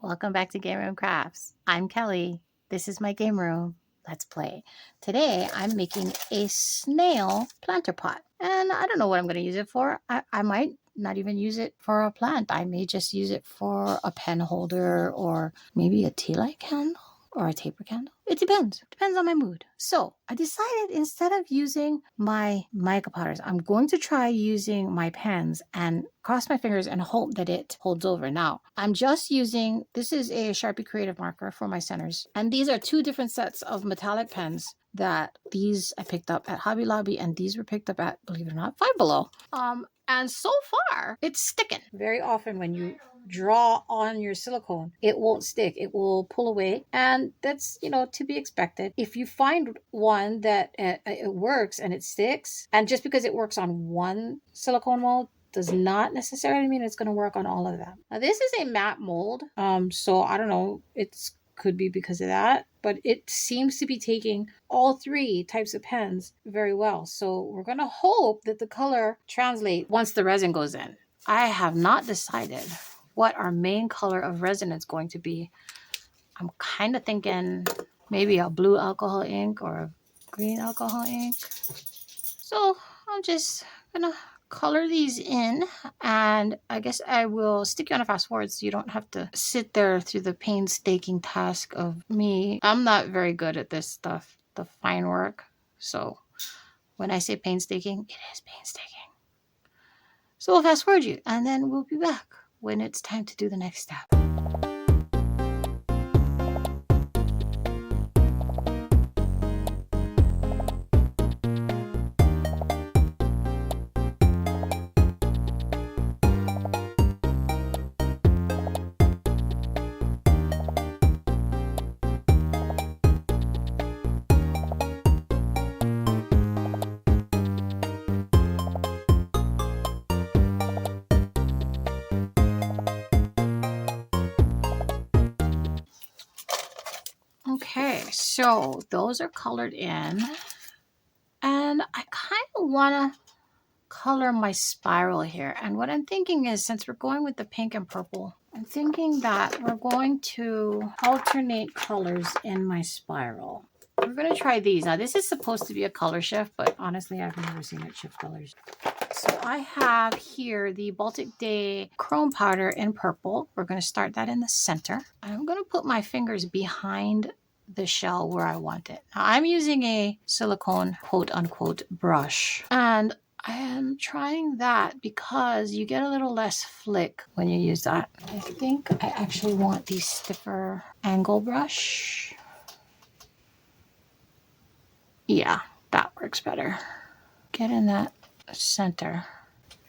Welcome back to Game Room Crafts. I'm Kelly. This is my game room. Let's play. Today I'm making a snail planter pot. And I don't know what I'm going to use it for. I might not even use it for a plant. I may just use it for a pen holder or maybe a tea light candle or a taper candle. It depends. Depends on my mood. So I decided instead of using my mica powders, I'm going to try using my pens and cross my fingers and hope that it holds over. Now, I'm just using, this is a Sharpie Creative marker for my centers. And these are two different sets of metallic pens that these I picked up at Hobby Lobby and these were picked up at, believe it or not, Five Below. And so far, it's sticking. Very often when you draw on your silicone, it won't stick. It will pull away. And that's, to be expected. If you find one that it works and it sticks, and just because it works on one silicone mold does not necessarily mean it's going to work on all of them. Now, this is a matte mold. So I don't know. It's could be because of that, but it seems to be taking all three types of pens very well. So we're going to hope that the color translates once the resin goes in. I have not decided what our main color of resin is going to be. I'm kind of thinking maybe a blue alcohol ink or a green alcohol ink. So I'm just going to color these in, and I guess I will stick you on a fast forward so you don't have to sit there through the painstaking task of me. I'm not very good at this stuff, the fine work. So when I say painstaking, it is painstaking. So we'll fast forward you, and then we'll be back when it's time to do the next step. Okay, so those are colored in, and I kind of want to color my spiral here. And what I'm thinking is, since we're going with the pink and purple, I'm thinking that we're going to alternate colors in my spiral. We're going to try these. Now, this is supposed to be a color shift, but honestly, I've never seen it shift colors. So I have here the Baltic Day chrome powder in purple. We're going to start that in the center. I'm going to put my fingers behind the shell where I want it. Now, I'm using a silicone quote unquote brush, and I am trying that because you get a little less flick when you use that. I think I actually want the stiffer angle brush. Yeah, that works better. Get in that center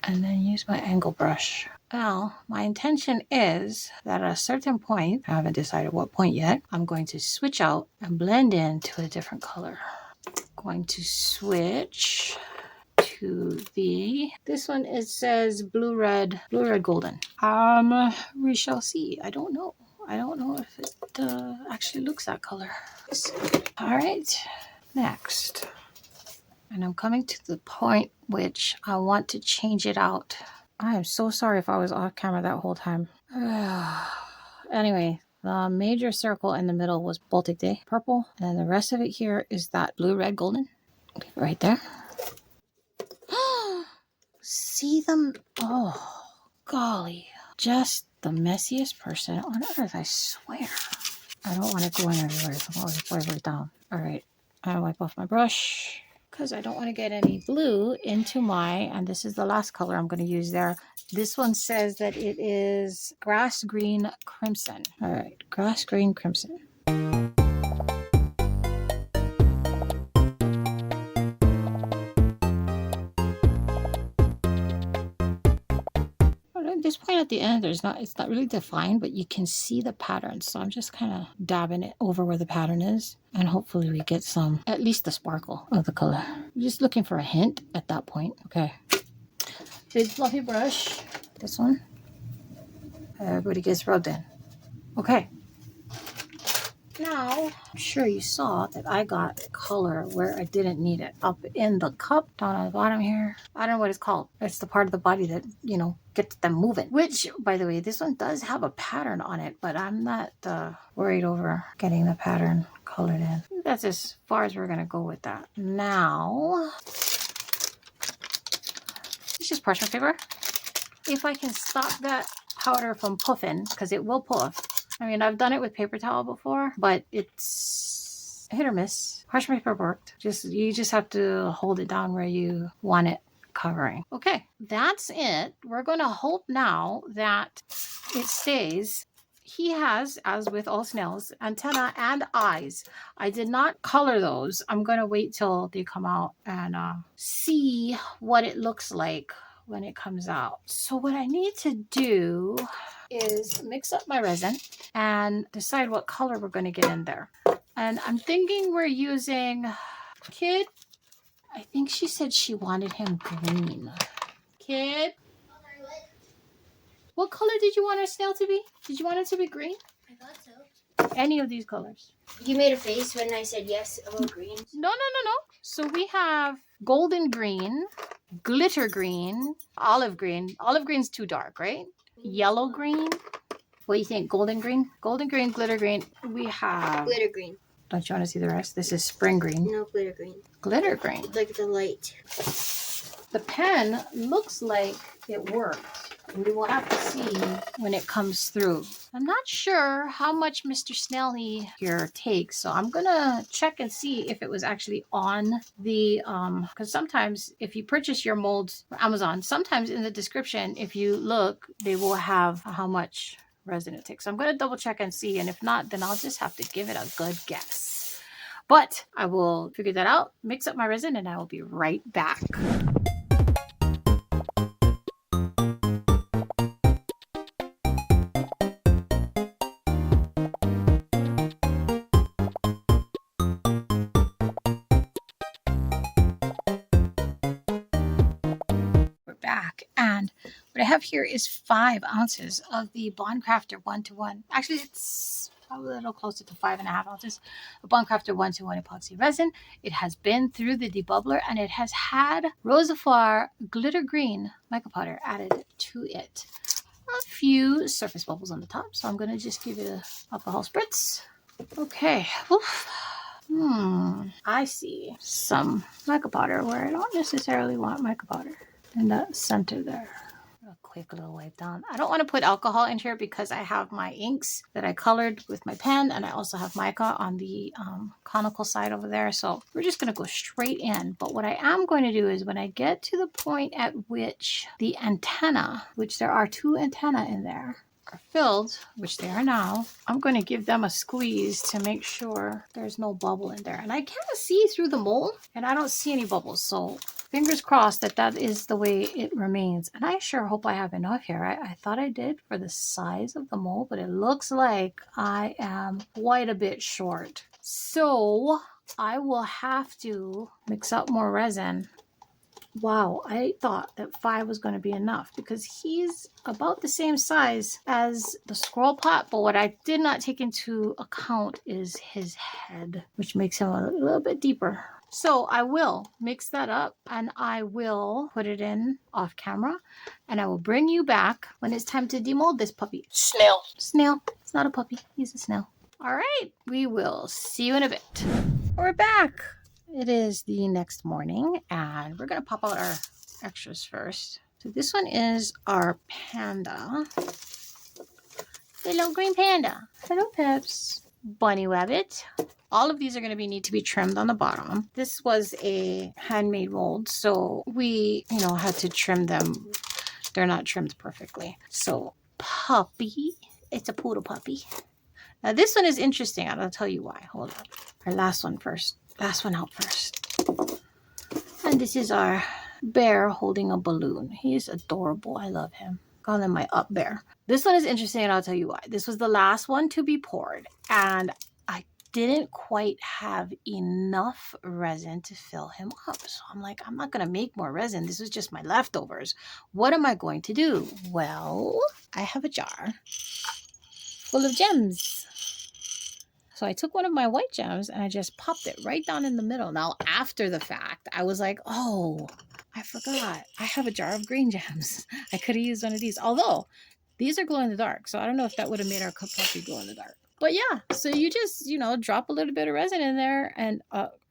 and then use my angle brush. Now, my intention is that at a certain point, I haven't decided what point yet, I'm going to switch out and blend in to a different color. Going to switch to this one. It says blue red golden. We shall see. I don't know if it actually looks that color. All right, next. And I'm coming to the point which I want to change it out. I am so sorry if I was off camera that whole time. Anyway, the major circle in the middle was Baltic Day purple, and then the rest of it here is that blue red golden. Leave it right there. See them? Oh, golly. Just the messiest person on earth, I swear. I don't want it going everywhere, so I'm always wipe it down. All right, I wipe off my brush because I don't want to get any blue into and this is the last color I'm going to use there. This one says that it is grass green crimson. All right, grass green crimson. At this point at the end, it's not really defined, but you can see the pattern. So I'm just kind of dabbing it over where the pattern is, and hopefully we get at least the sparkle of the color. I'm just looking for a hint at that point. Okay. Big fluffy brush. This one. Everybody gets rubbed in. Okay. Now, I'm sure you saw that I got color where I didn't need it. Up in the cup, down on the bottom here. I don't know what it's called. It's the part of the body that, gets them moving. Which, by the way, this one does have a pattern on it, but I'm not worried over getting the pattern colored in. That's as far as we're going to go with that. Now, it's just parchment paper. If I can stop that powder from puffing, because it will puff. I mean, I've done it with paper towel before, but it's hit or miss. Parchment paper worked. You just have to hold it down where you want it covering. Okay, that's it. We're going to hope now that it stays. He has, as with all snails, antenna and eyes. I did not color those. I'm going to wait till they come out and see what it looks like when it comes out. So what I need to do is mix up my resin and decide what color we're going to get in there. And I'm thinking we're using Kid. I think she said she wanted him green. Kid, what color did you want our snail to be? Did you want it to be green? I thought so. Any of these colors. You made a face when I said yes about green. No. So we have golden green, glitter green, olive green. Olive green's too dark, right? Yellow green. What do you think? Golden green? Golden green, glitter green. We have... Glitter green. Don't you want to see the rest? This is spring green. No, glitter green. Glitter green. Like the light. The pen looks like it worked. We will have to see when it comes through. I'm not sure how much Mr. Snail here takes, so I'm gonna check and see if it was actually on the because sometimes if you purchase your molds from Amazon, sometimes in the description, if you look, they will have how much resin it takes. So I'm gonna double check and see, and if not, then I'll just have to give it a good guess. But I will figure that out, mix up my resin, and I will be right back. Back, and what I have here is 5 ounces of the Bond Crafter 1-to-1. Actually, it's probably a little closer to 5.5 ounces of Bond Crafter 1-to-1 epoxy resin. It has been through the debubbler, and it has had Rosafar glitter green mica powder added to it. A few surface bubbles on the top, so I'm going to just give it a alcohol spritz. Okay. Oof. I see some mica powder where I don't necessarily want mica powder. In the center there. A quick little wipe down. I don't want to put alcohol in here because I have my inks that I colored with my pen, and I also have mica on the conical side over there. So we're just going to go straight in. But what I am going to do is when I get to the point at which the antenna, which there are 2 antennae in there, are filled, which they are now, I'm going to give them a squeeze to make sure there's no bubble in there. And I can't see through the mold, and I don't see any bubbles. So fingers crossed that is the way it remains. And I sure hope I have enough here. I thought I did for the size of the mold, but it looks like I am quite a bit short. So I will have to mix up more resin. Wow, I thought that 5 was going to be enough because he's about the same size as the squirrel pot, but what I did not take into account is his head, which makes him a little bit deeper. So I will mix that up, and I will put it in off camera, and I will bring you back when it's time to demold this puppy. Snail. It's not a puppy. He's a snail. All right, we will see you in a bit. We're back. It is the next morning, and we're going to pop out our extras first. So this one is our panda. Hello, green panda. Hello, Peps. Bunny rabbit. All of these are going to need to be trimmed on the bottom. This was a handmade mold, so we, had to trim them. They're not trimmed perfectly. So puppy. It's a poodle puppy. Now this one is interesting, and I'll tell you why. Hold on. Our last one first. Last one out first. And this is our bear holding a balloon. He's adorable. I love him. Call him my up bear. This one is interesting, and I'll tell you why. This was the last one to be poured, and I didn't quite have enough resin to fill him up. So I'm like, I'm not going to make more resin. This was just my leftovers. What am I going to do? Well, I have a jar full of gems. So I took one of my white gems and I just popped it right down in the middle. Now, after the fact, I was like, oh, I forgot. I have a jar of green gems. I could have used one of these. Although, these are glow in the dark. So I don't know if that would have made our cup coffee glow in the dark. But yeah, so you just, drop a little bit of resin in there and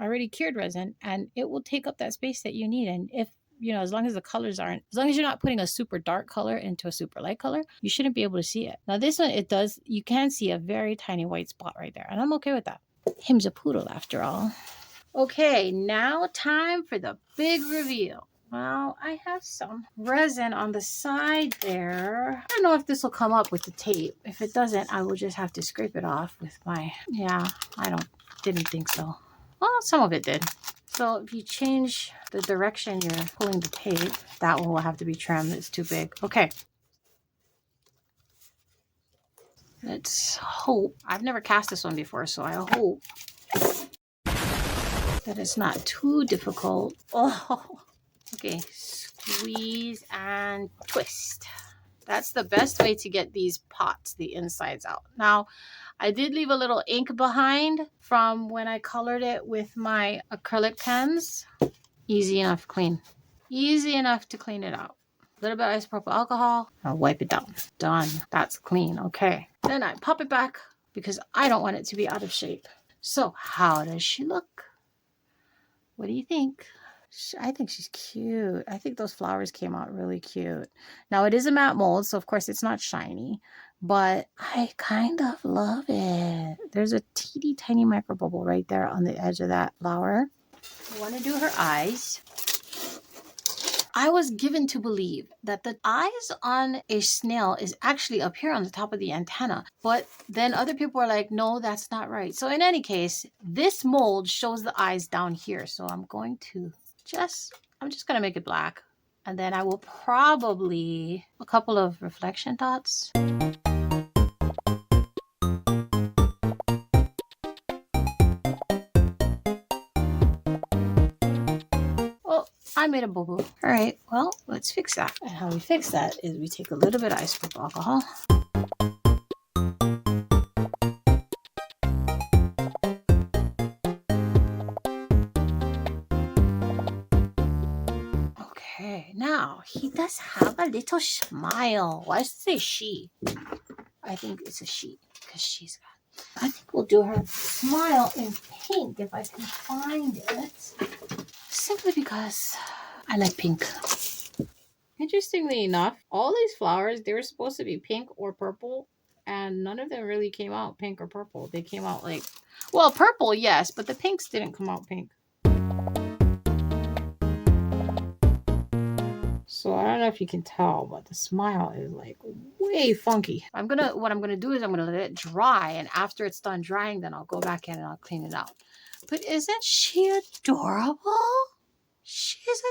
already cured resin, and it will take up that space that you need. And if as long as the colors aren't, as long as you're not putting a super dark color into a super light color, you shouldn't be able to see it. Now, this one, it does, you can see a very tiny white spot right there, and I'm okay with that. Him's a poodle after all. Okay, now time for the big reveal. Well, I have some resin on the side there. I don't know if this will come up with the tape. If it doesn't, I will just have to scrape it off with my, didn't think so. Well, some of it did. So if you change the direction you're pulling the tape, that one will have to be trimmed. It's too big. Okay. Let's hope. I've never cast this one before, so I hope that it's not too difficult. Oh, okay. Squeeze and twist. That's the best way to get these pots, the insides out. Now, I did leave a little ink behind from when I colored it with my acrylic pens. Easy enough clean. Easy enough to clean it out. A little bit of isopropyl alcohol. I'll wipe it down. Done. That's clean. Okay. Then I pop it back because I don't want it to be out of shape. So how does she look? What do you think? I think she's cute. I think those flowers came out really cute. Now, it is a matte mold, so of course it's not shiny, but I kind of love it. There's a teeny tiny micro bubble right there on the edge of that flower. I want to do her eyes. I was given to believe that the eyes on a snail is actually up here on the top of the antenna. But then other people were like, no, that's not right. So in any case, this mold shows the eyes down here. So I'm just going to make it black. And then I will probably a couple of reflection dots. I made a boo-boo. All right, well, let's fix that. And how we fix that is we take a little bit of isopropyl alcohol. Okay, now he does have a little smile. Why does it say she? I think it's a she because she's got. I think we'll do her smile in pink if I can find it. Simply because I like pink. Interestingly enough, all these flowers, they were supposed to be pink or purple, and none of them really came out pink or purple. They came out like, well, purple, yes, but the pinks didn't come out pink. So I don't know if you can tell, but the smile is like way funky. What I'm gonna do is I'm gonna let it dry, and after it's done drying, then I'll go back in and I'll clean it out. But isn't she adorable? She's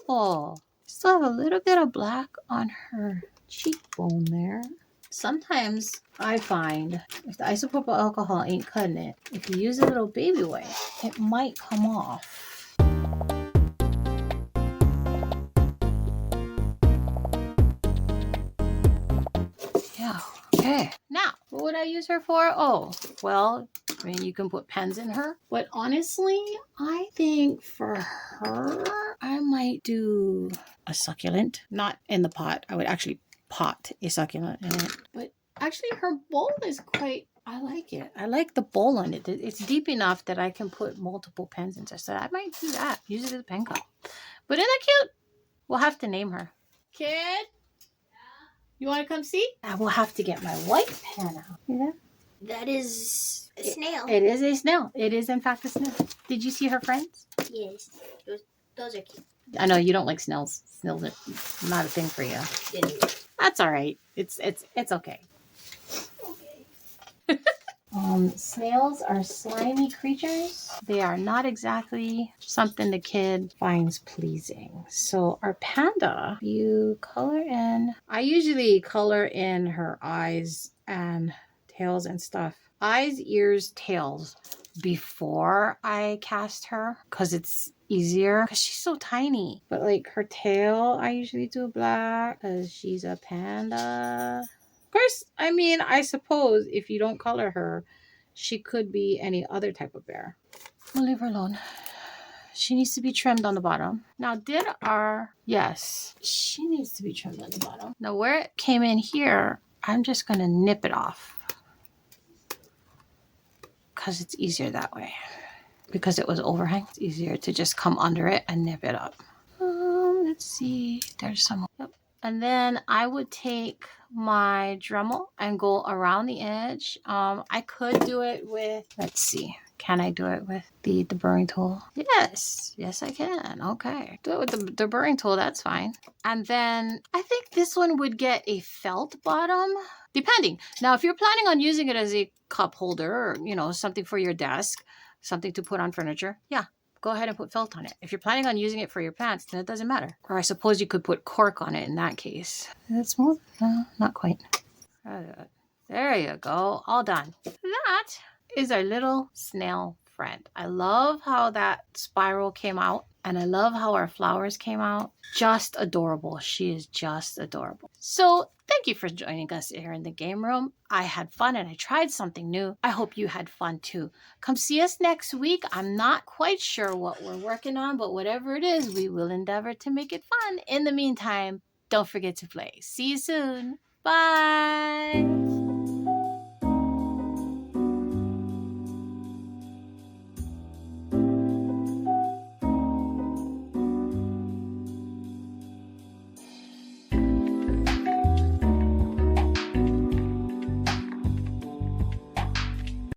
adorable. Still have a little bit of black on her cheekbone there. Sometimes I find if the isopropyl alcohol ain't cutting it, if you use a little baby wipe, it might come off. Yeah, okay. Now, what would I use her for? Oh, well, I mean, you can put pens in her. But honestly, I think for her, I might do a succulent. Not in the pot. I would actually pot a succulent in it. But actually, her bowl is quite... I like it. I like the bowl on it. It's deep enough that I can put multiple pens into. So I might do that. Use it as a pen cup. But isn't that cute? We'll have to name her. Kid? You want to come see? I will have to get my white pen out. Yeah. That is a snail. It is a snail. It is, in fact, a snail. Did you see her friends? Yes. Those are cute. I know you don't like snails. Snails are not a thing for you. Anyway. That's all right. It's okay. Okay. Snails are slimy creatures. They are not exactly something the kid finds pleasing. So our panda, you color in. I usually color in her eyes and tails and stuff. Eyes, ears, tails before I cast her because it's easier because she's so tiny. But like her tail, I usually do black because she's a panda. Of course, I mean, I suppose if you don't color her, She could be any other type of bear. We'll leave her alone. She needs to be trimmed on the bottom. Now, yes, she needs to be trimmed on the bottom. Now, where it came in here, I'm just going to nip it off because it's easier that way. Because it was overhang, it's easier to just come under it and nip it up. Let's see. There's some. Yep. And then I would take my Dremel and go around the edge. I could do it with, let's see. Can I do it with the burring tool? Yes. Yes, I can. Okay. Do it with the burring tool. That's fine. And then I think this one would get a felt bottom, depending. Now, if you're planning on using it as a cup holder or, you know, something for your desk, something to put on furniture, yeah, go ahead and put felt on it. If you're planning on using it for your plants, then it doesn't matter. Or I suppose you could put cork on it in that case. Is it smooth? No, not quite. There you go. All done. That is our little snail friend. I love how that spiral came out. And I love how our flowers came out. Just adorable. She is just adorable. So thank you for joining us here in the game room. I had fun and I tried something new. I hope you had fun too. Come see us next week. I'm not quite sure what we're working on, but whatever it is, we will endeavor to make it fun. In the meantime, don't forget to play. See you soon. Bye.